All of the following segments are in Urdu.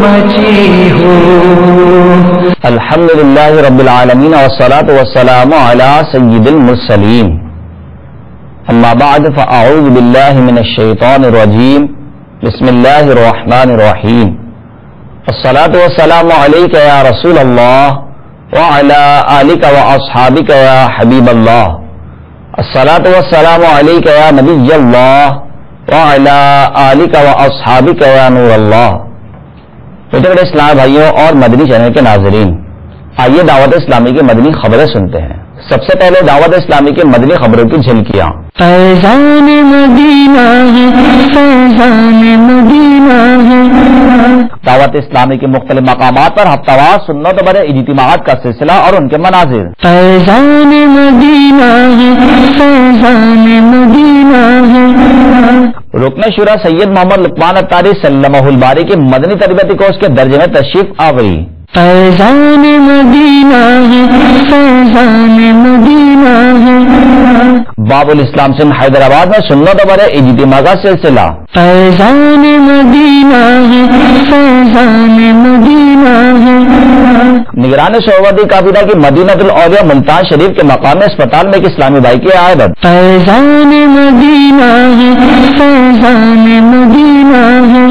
مچی ہو. الحمدللہ رب العالمین والصلاة والسلام علی سید المرسلین. اما بعد فاعوذ باللہ من الشیطان الرجیم. بسم اللہ الرحمن الرحیم. الصلاة والسلام علیک یا رسول اللہ وعلی آلک واصحابک یا حبیب اللہ. الصلاة والسلام علیک یا نبی اللہ وعلی آلک واصحابک یا نور اللہ. بیٹے بیٹے اسلام بھائیوں اور مدنی چینل کے ناظرین، آئیے دعوت اسلامی کی مدنی خبریں سنتے ہیں. سب سے پہلے دعوت اسلامی کی مدنی خبروں کی جھلکیاں. فیضان مدینہ ہے، فیضان مدینہ ہے. دعوت اسلامی کے مختلف مقامات پر ہفتہ وار سنت و برے اجتماعات کا سلسلہ اور ان کے مناظر. فیضان مدینہ ہے، فیضان مدینہ ہے. رکن شورا سید محمد لقمان اتاری سلمہ الباری کی مدنی تربیتی کورس کے درجے میں تشریف آوری. فیضان مدینہ ہے، فیضان مدینہ ہے. باب الاسلام سن حیدرآباد میں سنت و برے اجتماع کا سلسلہ. فیضان مدینہ ہے، فیضان مدینہ ہے. نگران صحبتی کابینہ کی مدینہ الاولیاء ملتان شریف کے مقام اسپتال میں ایک اسلامی بھائی کی عیادت. فیضان مدینہ ہے، فیضان مدینہ ہے.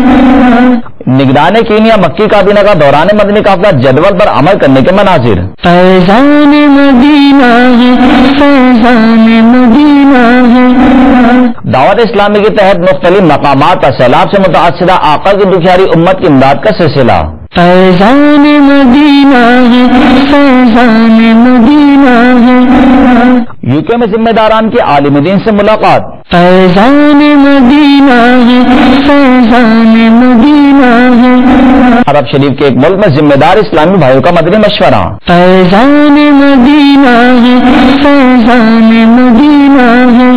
نگران کینیا مکی کابینہ کا دوران مدنی قافلہ جدول پر عمل کرنے کے مناظر. فیضان مدینہ ہے، فیضان مدینہ ہے. دعوت اسلامی کے تحت مختلف مقامات پر سیلاب سے متاثرہ آقا کی دکھیاری امت کی امداد کا سلسلہ. فیضان مدینہ ہے، فیضان مدینہ ہے. UK میں ذمہ داران کے عالم دین سے ملاقات. فیضان مدینہ ہے، فیضان مدینہ ہے. عرب شریف کے ایک ملک میں ذمہ دار اسلامی بھائیوں کا مدنی مشورہ. فیضان مدینہ ہے، فیضان مدینہ ہے.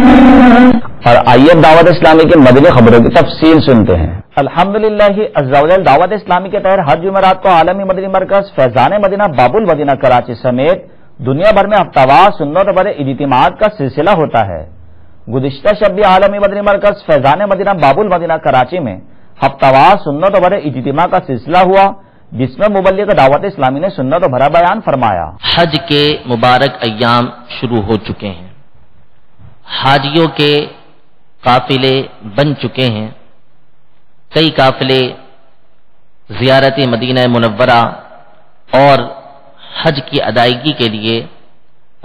اور آئیے دعوت اسلامی کی مدنی خبروں کی تفصیل سنتے ہیں. الحمدللہ عز و جل دعوت اسلامی کے تحت ہر جمعرات کو عالمی مدنی مرکز فیضان مدینہ باب المدینہ کراچی سمیت دنیا بھر میں ہفتہ وار سنت و برے اجتماعات کا سلسلہ ہوتا ہے. گزشتہ شب بھی عالمی مدنی مرکز فیضان مدینہ باب المدینہ کراچی میں ہفتہ وار سنت و برے اجتماع کا سلسلہ ہوا، جس میں مبلغ دعوت اسلامی نے سنت و بھرا بیان فرمایا. حج کے مبارک ایام شروع ہو چکے ہیں، حاجیوں کے قافلے بن چکے ہیں. کئی قافلے زیارت مدینہ منورہ اور حج کی ادائیگی کے لیے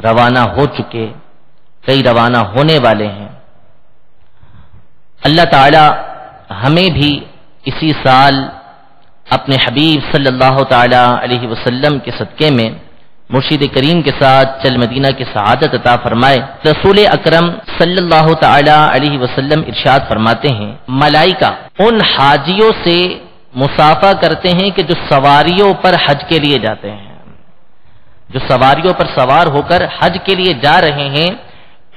روانہ ہو چکے، کئی روانہ ہونے والے ہیں. اللہ تعالی ہمیں بھی اسی سال اپنے حبیب صلی اللہ تعالی علیہ وسلم کے صدقے میں مرشد کریم کے ساتھ چل مدینہ کی سعادت عطا فرمائے. رسول اکرم صلی اللہ تعالی علیہ وسلم ارشاد فرماتے ہیں، ملائکہ ان حاجیوں سے مصافحہ کرتے ہیں کہ جو سواریوں پر حج کے لیے جاتے ہیں، جو سواریوں پر سوار ہو کر حج کے لیے جا رہے ہیں،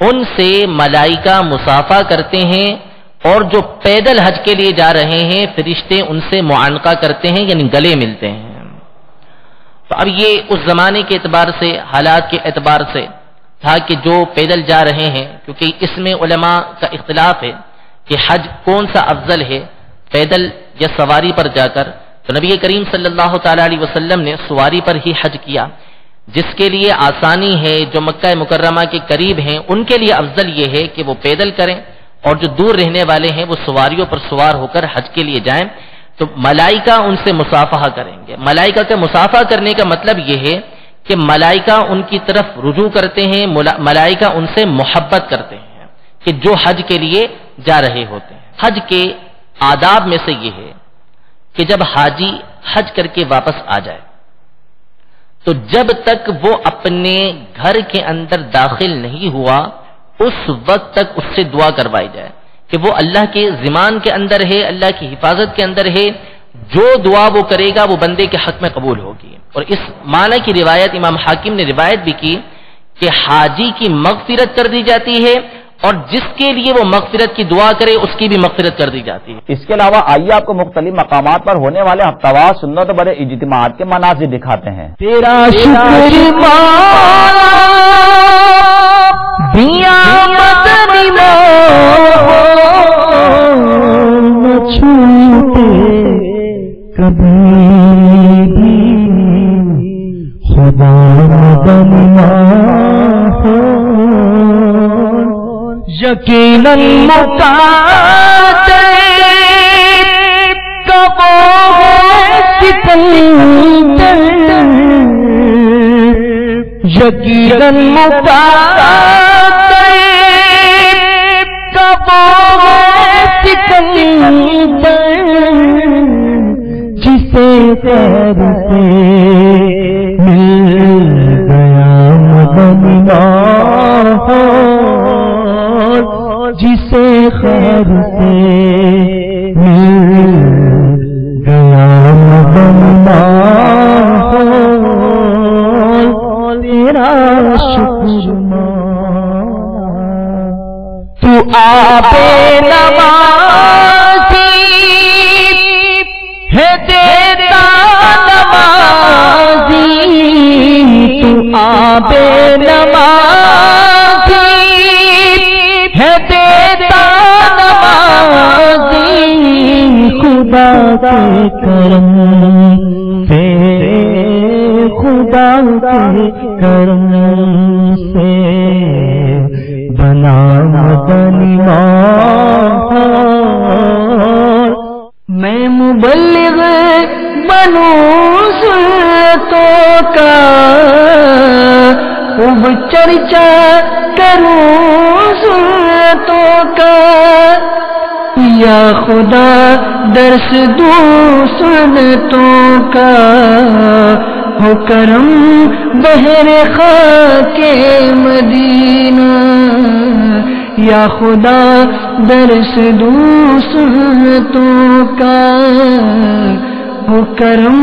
ان سے ملائکہ مصافحہ کرتے ہیں. اور جو پیدل حج کے لیے جا رہے ہیں، فرشتے ان سے معانقہ کرتے ہیں، یعنی گلے ملتے ہیں. تو اب یہ اس زمانے کے اعتبار سے، حالات کے اعتبار سے تھا کہ جو پیدل جا رہے ہیں، کیونکہ اس میں علماء کا اختلاف ہے کہ حج کون سا افضل ہے، پیدل یا سواری پر جا کر. تو نبی کریم صلی اللہ تعالی علیہ وسلم نے سواری پر ہی حج کیا. جس کے لیے آسانی ہے، جو مکہ مکرمہ کے قریب ہیں، ان کے لیے افضل یہ ہے کہ وہ پیدل کریں، اور جو دور رہنے والے ہیں وہ سواریوں پر سوار ہو کر حج کے لیے جائیں. تو ملائکہ ان سے مصافحہ کریں گے. ملائکہ کے مصافحہ کرنے کا مطلب یہ ہے کہ ملائکہ ان کی طرف رجوع کرتے ہیں، ملائکہ ان سے محبت کرتے ہیں کہ جو حج کے لیے جا رہے ہوتے ہیں. حج کے آداب میں سے یہ ہے کہ جب حاجی حج کر کے واپس آ جائے تو جب تک وہ اپنے گھر کے اندر داخل نہیں ہوا، اس وقت تک اس سے دعا کروائی جائے کہ وہ اللہ کے ضمان کے اندر ہے، اللہ کی حفاظت کے اندر ہے. جو دعا وہ کرے گا وہ بندے کے حق میں قبول ہوگی. اور اس معنی کی روایت امام حاکم نے روایت بھی کی کہ حاجی کی مغفرت کر دی جاتی ہے، اور جس کے لیے وہ مغفرت کی دعا کرے اس کی بھی مغفرت کر دی جاتی ہے. اس کے علاوہ آئیے آپ کو مختلف مقامات پر ہونے والے ہفتہ وار سنت و برے اجتماعات کے مناظر دکھاتے ہیں. تیرا شکر دیا مدنی چھوٹے کبھی یقیناً مقادر کا وہ ہے سکندر، یقیناً مقادر کا وہ ہے سکندر، جسے خیر سے مل گیا مدنی ماحول، جسے خیر سے مل گیا مدنی ماحول، تیرا شکر تو آبے نوازی ہے دیتا نوازی، تو آبے نوازی ہے دیتا نوازی، خدا کے کرم سے، خدا کے کرم سے بنا مدنی ماحول، میں مبلغ بنوں سنتوں کا، خوب چرچا کروں سنتوں کا، یا خدا درس دوں سنتوں کا، ہو کرم بہر خاک مدینہ، یا خدا درس دوں سنتوں کا، ہو کرم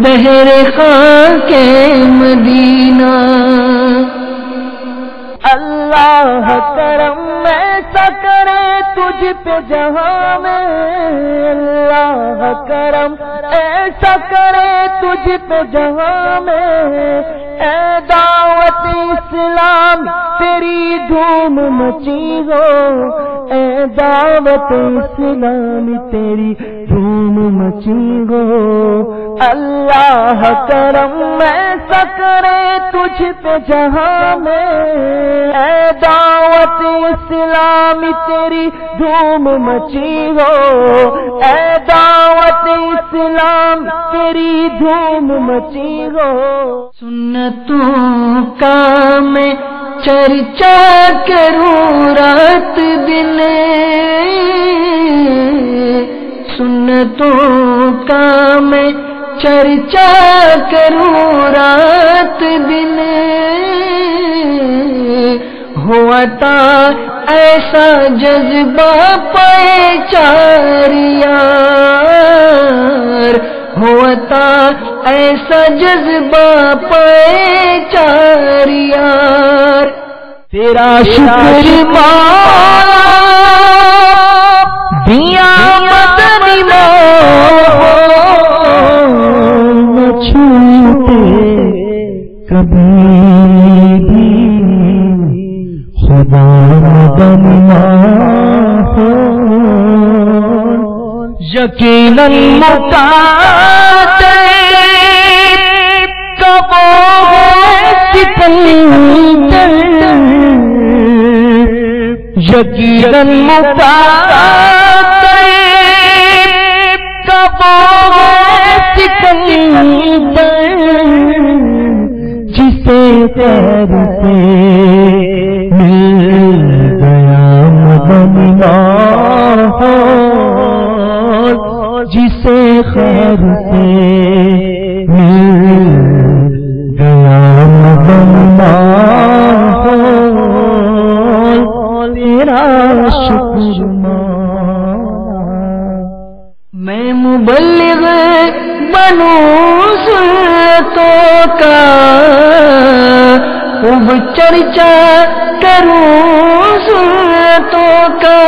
بہر خاک مدینہ، اللہ کرم ایسا کرے تجھ پہ جہاں میں، اللہ کرم ایسا کرے تجھ پہ جہاں میں، اے دعوت اسلام تیری دھوم مچی ہو، اے دعوت اسلام تیری دھوم مچی ہو، اللہ کرم ایسا کرے تجھ پہ جہاں میں، اے دعوت اسلام تیری دھوم مچی ہو، اے دعوت اسلام تیری دھوم مچی ہو، سنتوں کا میں چرچا کروں رات دن، سنتوں کا میں چرچا کروں رات دن، ہوا تھا ایسا جذبہ پہچاریار، ہوا تھا ایسا جذبہ پہچاریار، تیرا شکر مولا دیا مدنی ماحول، نہ چھوٹے کبھی بھی خدا مدنی ماحول، یقیناً مقادر کا وہ ہے سکندر، یقیناً مقادر کا وہ ہے سکندر، جسے خیر سے مل گیا مدنی ماحول، جسے خیر سے مل گیا مدنی ماحول، تیرا شکر میں مبلغ بنوں سنتوں کا، خوب چرچا کروں سنتوں کا،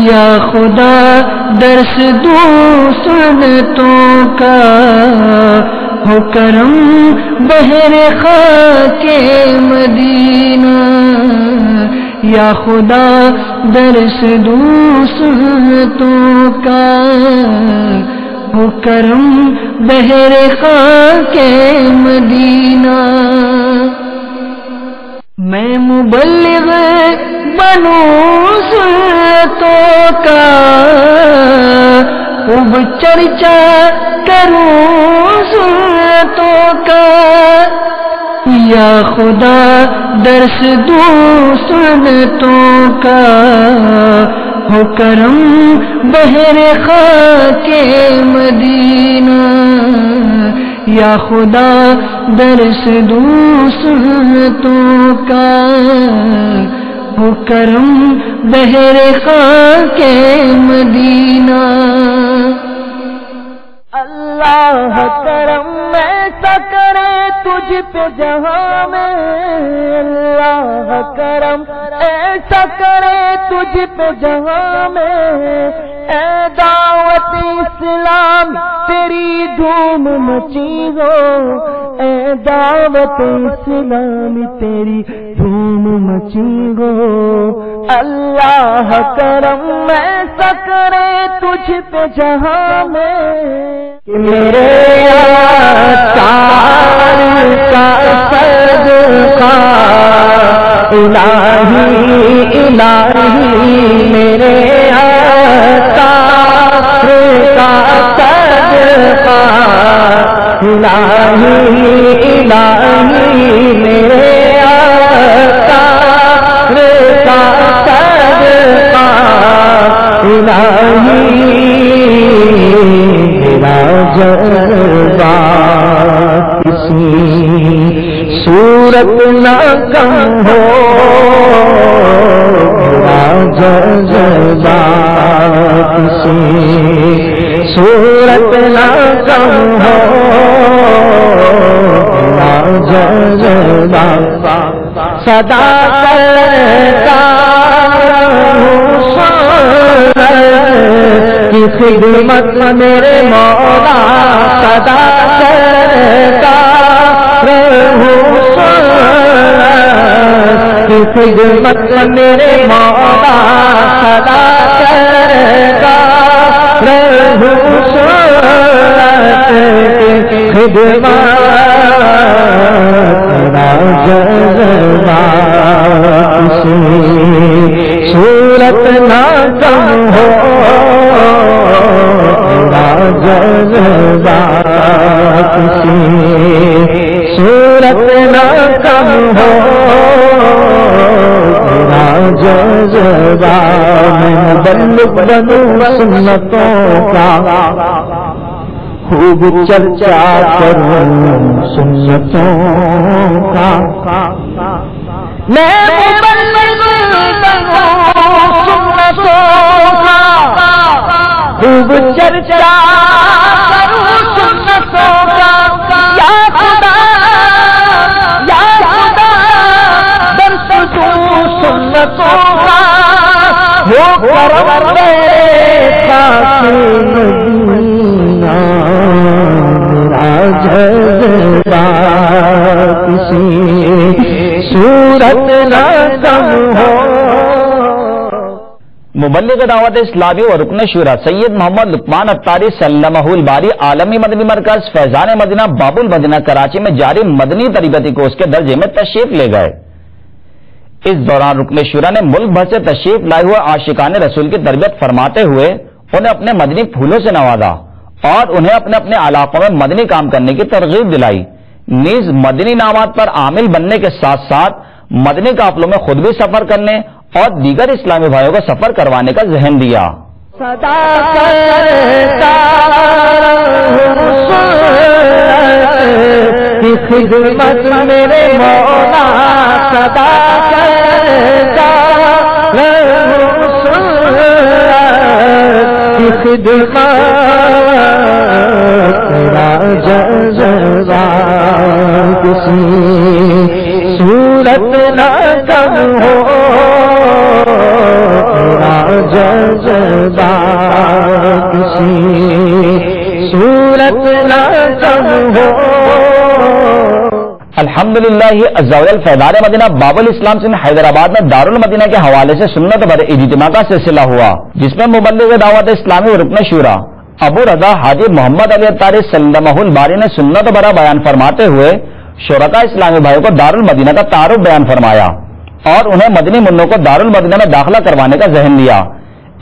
یا خدا درس دوں سنتوں کا، ہو کرم بہر خاک مدینہ، یا خدا درس دوں سنتوں کا، ہو کرم بہر خاک مدینہ، میں مبلغ بنوں سنتوں کا، خوب چرچا کروں سنتوں کا، یا خدا درس دوں سنتوں کا، ہو کرم بہر خاک مدینہ، یا خدا درس دوں سنتوں کا، ہو کرم بہر خاک مدینہ۔ اللہ کرم ایسا کرے تجھ پہ جہاں میں، اللہ کرم ایسا کرے تجھ پہ جہاں میں، اے دعوت اسلام تیری دھوم مچی ہو، اے دعوت اسلام تیری دھوم مچی ہو، اللہ کرم ایسا کرے تجھ پہ جہاں میں، میرے تار کا صدقہ الہی الہی، میرے تار کا صدقہ الہی الہی، میرے تار کا صدقہ الہی، جذبہ کسی صورت نہ کم ہو، میرا جذبہ کسی صورت نہ کم ہو، میرا جذبہ صدا کرتا کی خدمت میرے مولا، صدا کرتا رہوں کی خدمت میرے مولا، صدا کرتا رہوں کی خدمت، تیرا جذبہ کسی صورت نہ کم ہو، جذبہ کسی صورت نہ کم ہو، تیرا جذبہ میں مبلغ بنوں سنتوں کا، خوب چرچا کروں سنتوں کا، میں مبلغ بنوں سنتوں کا، خوب چرچا کروں سنتوں کا، یا خدا درس دوں سنتوں کا، ہو کرم میرے خاک مدینہ، میرا جذبہ کسی صورت نہ کم ہو۔ مبلغ دعوت اسلامی و رکن شورا سید محمد لقمان اتاری سلمہ الباری عالمی مدنی مرکز فیضان مدینہ باب المدینہ کراچی میں جاری مدنی تربیتی کورس کے درجے میں تشریف لے گئے۔ اس دوران رکن شورا نے ملک بھر سے تشریف لائے ہوئے عاشقان رسول کی تربیت فرماتے ہوئے انہیں اپنے مدنی پھولوں سے نوازا اور انہیں اپنے اپنے علاقوں میں مدنی کام کرنے کی ترغیب دلائی، نیز مدنی انعامات پر عامل بننے کے ساتھ ساتھ مدنی قافلوں میں خود بھی سفر کرنے اور دیگر اسلامی بھائیوں کو سفر کروانے کا ذہن دیا۔ صدا کرتا کی خدمت میرے مولا، صدا کرتا کی خدمت، تیرا جذبہ کسی صورت نہ کم ہو، تیرا جذبہ کسی صورت نہ کم ہو۔ الحمدللہ عز و جل فیضان مدینہ باب الاسلام سے حیدرآباد میں دارالمدینہ کے حوالے سے سنت بر اجتماع کا سلسلہ ہوا، جس میں مبلغ دعوت اسلامی و رکن شورا ابو رضا حاجی محمد علی اتاری سلمہ الباری نے سنت برا بیان فرماتے ہوئے شرکا اسلامی بھائیوں کو دارالمدینہ کا تعارف بیان فرمایا اور انہیں مدنی منوں کو دارالمدینہ میں داخلہ کروانے کا ذہن دیا۔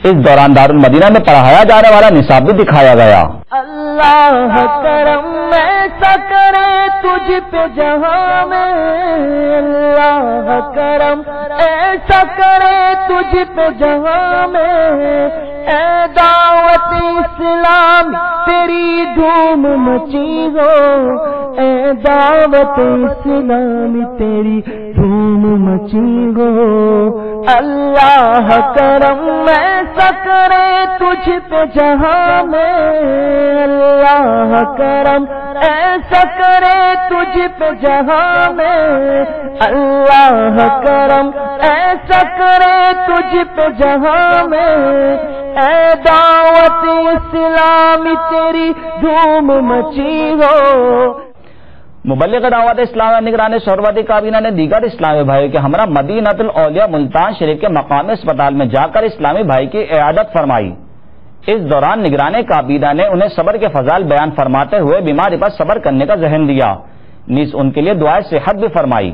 اس دوران دارالمدینہ میں پڑھایا جانے والا نصاب بھی دکھایا گیا۔ اللہ کرم ایسا کرے تجھ پہ جہاں میں، اللہ کرم ایسا کرے تجھ پہ جہاں میں، اے دعوت اسلام تیری دھوم مچی ہو، اے دعوت اسلام تیری دھوم مچی ہو، اللہ کرم ایسا کرے تجھ پہ جہاں میں، اللہ کرم ایسا کرے تجھ پہ جہاں میں، اللہ کرم ایسا کرے تجھ پہ جہاں میں، اے دعوت اسلامی تیری دھوم مچی ہو۔ مبلغ دعوت اسلام نگران سہروردی کابینہ نے دیگر اسلامی بھائی کے ہمراہ مدینۃ الاولیاء ملتان شریف کے مقامی اسپتال میں جا کر اسلامی بھائی کی عیادت فرمائی۔ اس دوران نگران کابینہ نے انہیں صبر کے فضائل بیان فرماتے ہوئے بیماری پر صبر کرنے کا ذہن دیا، نیز ان کے لیے دعائے صحت بھی فرمائی۔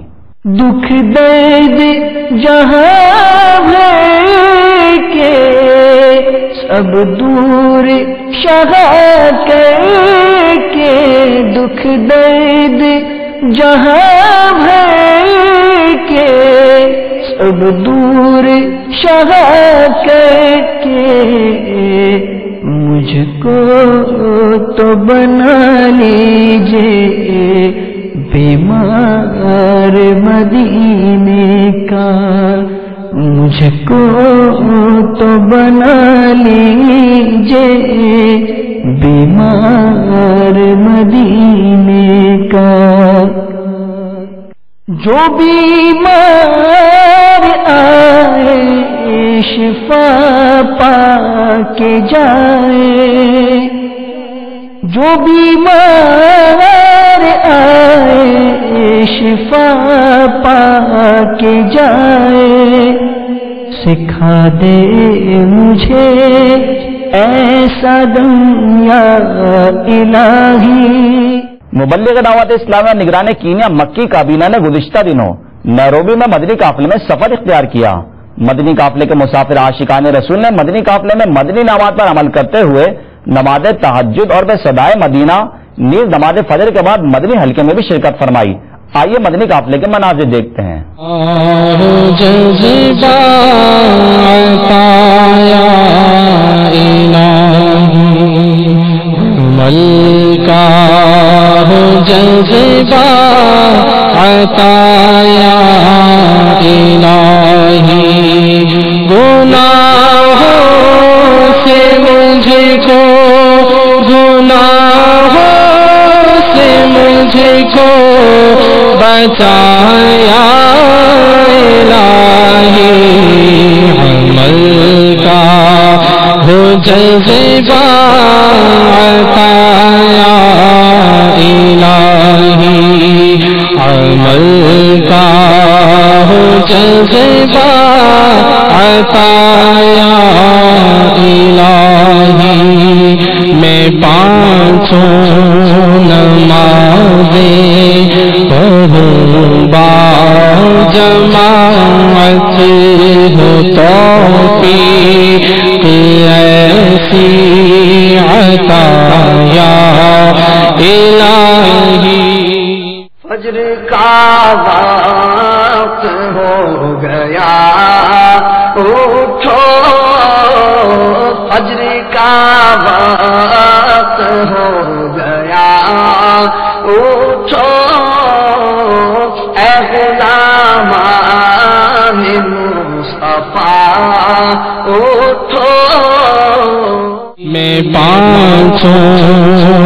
دکھ درد جہاں ہے کہ سب دور شہ کر کے، دکھ درد جہاں ہے کہ سب دور شہ کر کے، مجھ کو تو بنا لیجیے بیمار مدینے کا، مجھ کو تو بنا لیجیے بیمار مدینے کا۔ جو بیمار آئے شفا پا کے جائے، جو بیمار آئے شفا پا کے جائے، سکھا دے مجھے ایسا دم یا الہی۔ مبلغ دعوت اسلامیہ نگران کینیا مکی کابینہ نے گزشتہ دنوں نیروبی میں مدنی قافلے میں سفر اختیار کیا۔ مدنی قافلے کے مسافر عاشقان رسول نے مدنی قافلے میں مدنی نامات پر عمل کرتے ہوئے نماز تہجد اور بے صدائے مدینہ نیز نماز فجر کے بعد مدنی حلقے میں بھی شرکت فرمائی۔ آئیے مدنی قافلے کے مناظر دیکھتے ہیں۔ جذبہ عطایا الہی، گناہوں سے مجھ کو، گناہوں سے مجھ کو بچایا الہی، عمل کا ہو جذبہ عطایا الہی، عمل کا ہو جذبہ عطایا الہی، میں پانچوں نمازیں پڑھوں با جماعت، ہو توفیق ایسی عطایا الہی۔ فجر کا وقت ہو گیا اٹھو، فجر کا وقت ہو گیا اٹھو، اے غلامان مصطفیٰ اٹھو۔ میں پانچوں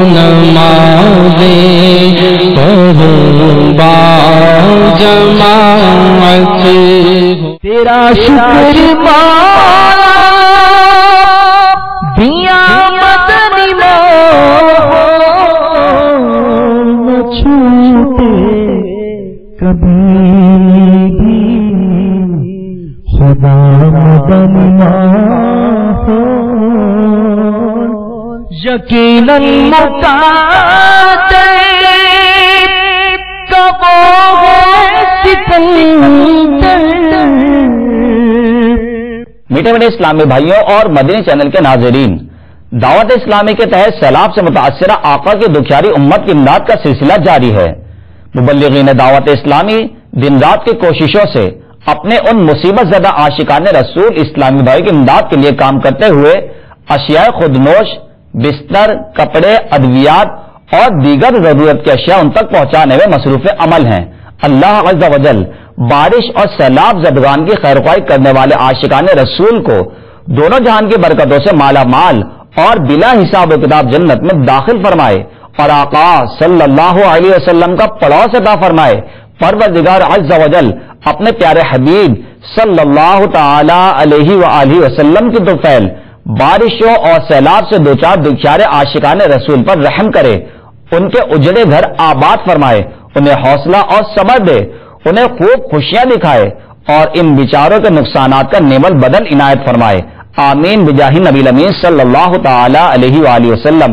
نمازیں پڑھوں با جماعت، تیرا شکر مولا دیا مدنی نہ چھوٹے کبھی بھی، خدا مدنی ہو یقیناً مقادر کا میٹھے میٹھے اسلامی بھائیوں اور مدنی چینل کے ناظرین، دعوت اسلامی کے تحت سیلاب سے متاثرہ آقا کی دکھیاری امت کی امداد کا سلسلہ جاری ہے۔ مبلغین دعوت اسلامی دن رات کی کوششوں سے اپنے ان مصیبت زدہ عاشقان رسول اسلامی بھائی کی امداد کے لیے کام کرتے ہوئے اشیاء خودنوش، بستر، کپڑے، ادویات اور دیگر ضرورت کی اشیاء ان تک پہنچانے میں مصروف عمل ہیں۔ اللہ عز و جل بارش اور سیلاب زدگان کی خیرخواہی کرنے والے عاشقان رسول کو دونوں جہان کی برکتوں سے مالا مال اور بلا حساب و کتاب جنت میں داخل فرمائے اور آقا صلی اللہ علیہ وسلم کا پڑوس عطا فرمائے۔ پروردگار عز و جل اپنے پیارے حبیب صلی اللہ تعالی علیہ وآلہ وسلم کی طفیل بارشوں اور سیلاب سے دوچار دکھیارے عاشقان رسول پر رحم کرے، ان کے اجڑے گھر آباد فرمائے، انہیں حوصلہ اور صبر دے، انہیں خوب خوشیاں دکھائے اور ان بیچاروں کے نقصانات کا نعم البدل عنایت فرمائے۔ آمین بجاہ نبی الامین صلی اللہ تعالی علیہ وآلہ وسلم۔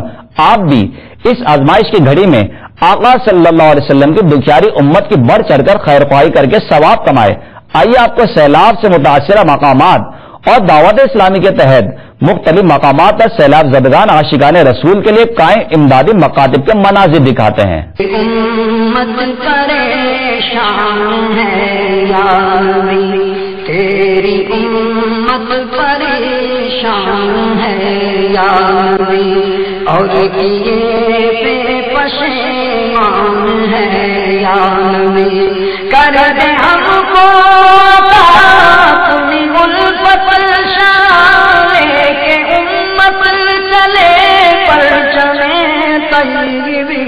آپ بھی اس آزمائش کی گھڑی میں آقا صلی اللہ علیہ وسلم کی دکھیاری امت کی بڑھ چڑھ کر خیر خواہی کر کے ثواب کمائے۔ آئیے آپ کو سیلاب سے متاثرہ مقامات اور دعوت اسلامی کے تحت مختلف مقامات پر سیلاب زدگان عاشقان رسول کے لیے قائم امدادی مکاتب کے مناظر دکھاتے ہیں۔ امت پریشان ہے یا نبی، تیری امت پریشان ہے یا نبی، اور کیے پہ پشیمان ہے یا نبی، کر دے ہم کو اپنی الفت شانے کے امت چلے پر چلے طیبی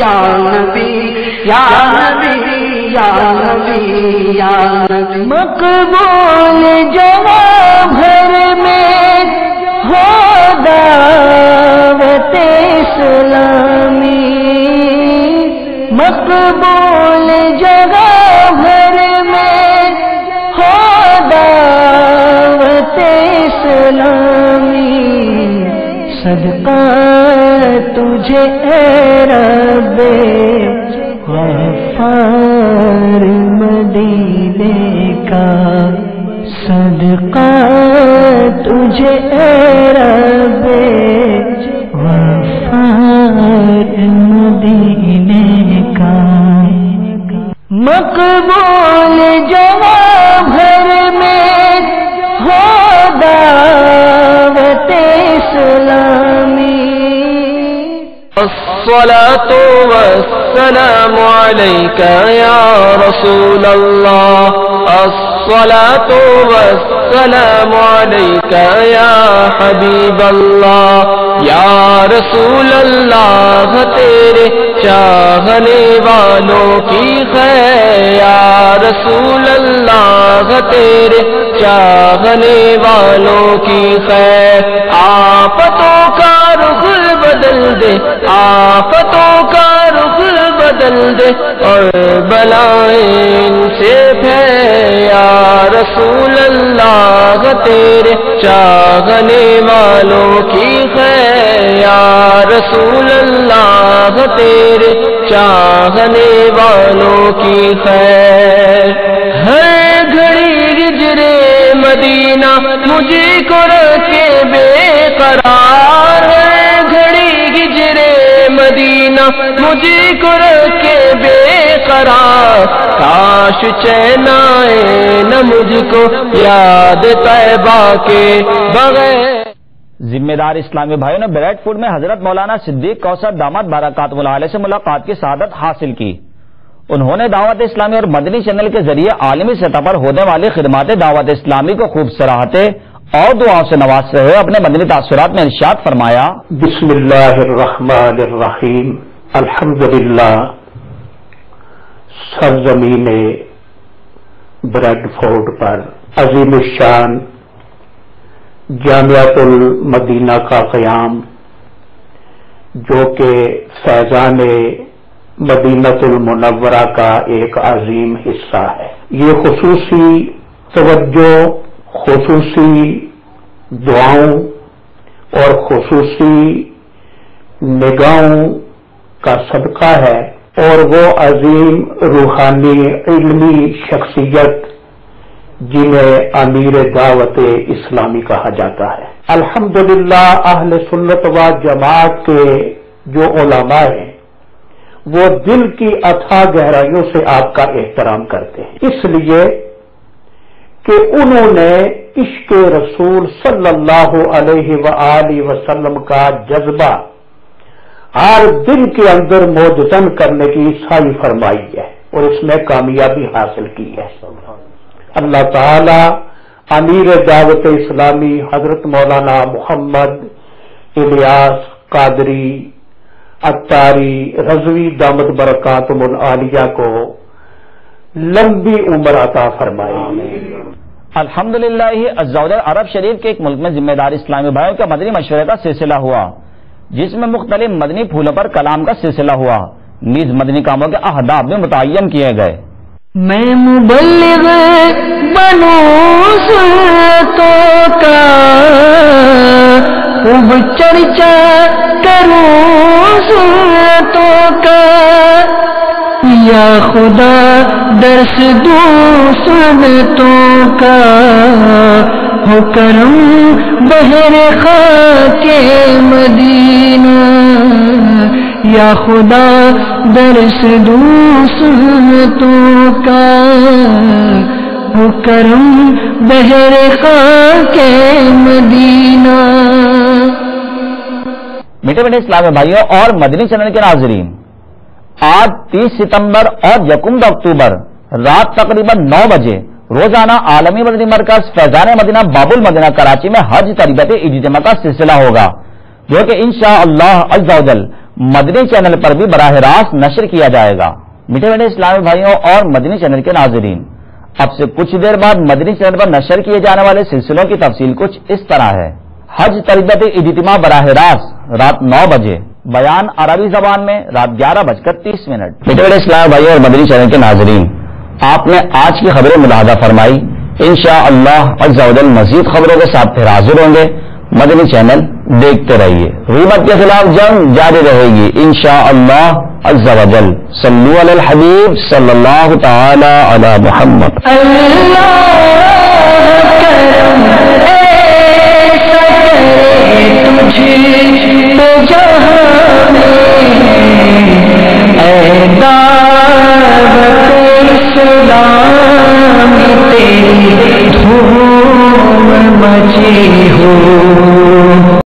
یا نبی یا نبی یا نبی یا نبی۔ مقبول جواب بھر میں ہو دعوت اسلامی، مقبول جگہ بھر میں ہو دعوت اسلامی، صدقہ تجھے اے رب غفار مدینے کا، صدقہ تجھے اے رب غفار مدینے کا، مقبول جواب بھر میں ہو دعوت اسلامی۔ الصلاة والسلام عليك يا رسول الله، الصلاة والسلام عليك يا حبيب الله، یا رسول اللہ تیرے چاہنے والوں کی خیر، یا رسول اللہ تیرے چاہنے والوں کی خیر، آفتوں کا رخ بدل دے، آفتوں کا رخ بدل دے اور بلائیں ان سے پھیر، یا رسول اللہ تیرے چاہنے والوں کی خیر، یا رسول اللہ تیرے چاہنے والوں کی خیر۔ ہر گھڑی ہجرے مدینہ مجھے کو رکھے بے قرار، ہر گھڑی ہجرے مدینہ مجھے کو رکھے بے قرار، کاش چین آئے نہ مجھ کو یاد طیبہ کے بغیر۔ ذمہ دار اسلامی بھائیوں نے بریڈ فوڈ میں حضرت مولانا صدیق کوثر دامت برکاتہ اللہ علیہ سے ملاقات کی سعادت حاصل کی۔ انہوں نے دعوت اسلامی اور مدنی چینل کے ذریعے عالمی سطح پر ہونے والی خدمات دعوت اسلامی کو خوب سراہتے اور دعاؤں سے نوازتے ہوئے اپنے مدنی تاثرات میں ارشاد فرمایا، بسم اللہ الرحمن الرحیم، الحمدللہ سرزمین بریڈ فورڈ پر عظیم الشان جامعۃ المدینہ کا قیام، جو کہ فیضان مدینۃ المنورہ کا ایک عظیم حصہ ہے۔ یہ خصوصی توجہ، خصوصی دعاؤں اور خصوصی نگاہوں کا صدقہ ہے اور وہ عظیم روحانی علمی شخصیت جنہیں امیر دعوت اسلامی کہا جاتا ہے۔ الحمدللہ اہل سنت و جماعت کے جو علماء ہیں وہ دل کی اتھاہ گہرائیوں سے آپ کا احترام کرتے ہیں، اس لیے کہ انہوں نے عشق رسول صلی اللہ علیہ وآلہ وسلم کا جذبہ ہر دل کے اندر موجزن کرنے کی سعی فرمائی ہے اور اس میں کامیابی حاصل کی ہے۔ اللہ تعالی امیر دعوت اسلامی حضرت مولانا محمد الیاس قادری اتاری رضوی دامت برکاتہم العالیہ کو لمبی عمر عطا فرمائے۔ الحمدللہ عز و جل عرب شریف کے ایک ملک میں ذمہ دار اسلامی بھائیوں کا مدنی مشورے کا سلسلہ ہوا، جس میں مختلف مدنی پھولوں پر کلام کا سلسلہ ہوا، نیز مدنی کاموں کے اہداف بھی متعین کیے گئے۔ میں مبلغ بنوں سنتوں کا، خوب چرچا کروں سنتوں کا، یا خدا درس دوں سنتوں کا، ہو کرم بہر خاک مدینہ، یا خدا درس دوں سنتوں کا، ہو کرم بہر خاک مدینہ۔ میٹھے میٹھے اسلامی بھائیوں اور مدنی چینل کے ناظرین، آج 30 ستمبر اور 1 اکتوبر رات تقریباً 9 بجے روزانہ عالمی مدنی مرکز فیضان مدینہ باب المدینہ کراچی میں حج تربیت اجتماع کا سلسلہ ہوگا، جو کہ انشاءاللہ عز و جل مدنی چینل پر بھی براہ راست نشر کیا جائے گا۔ میٹھے میٹھے اسلامی بھائیوں اور مدنی چینل کے ناظرین، اب سے کچھ دیر بعد مدنی چینل پر نشر کیے جانے والے سلسلوں کی تفصیل کچھ اس طرح ہے۔ حج تربیت اجتماع براہ راست رات 9 بجے، بیان عربی زبان میں رات 11:30۔ میٹھے میٹھے اسلامی بھائیوں اور مدنی چینل کے ناظرین، آپ نے آج کی خبریں ملاحظہ فرمائی، انشاءاللہ عز و جل مزید خبروں کے ساتھ پھر حاضر ہوں گے۔ مدنی چینل دیکھتے رہیے، غیبت کے خلاف جنگ جاری رہے گی انشاءاللہ عز و جل۔ صلو علی الحبیب صلی اللہ تعالی علی محمد۔ اللہ کرم ایسا کرے تجھے تو جہاں میں، اے دعوت اسلام تیری دھوم مچی ہو۔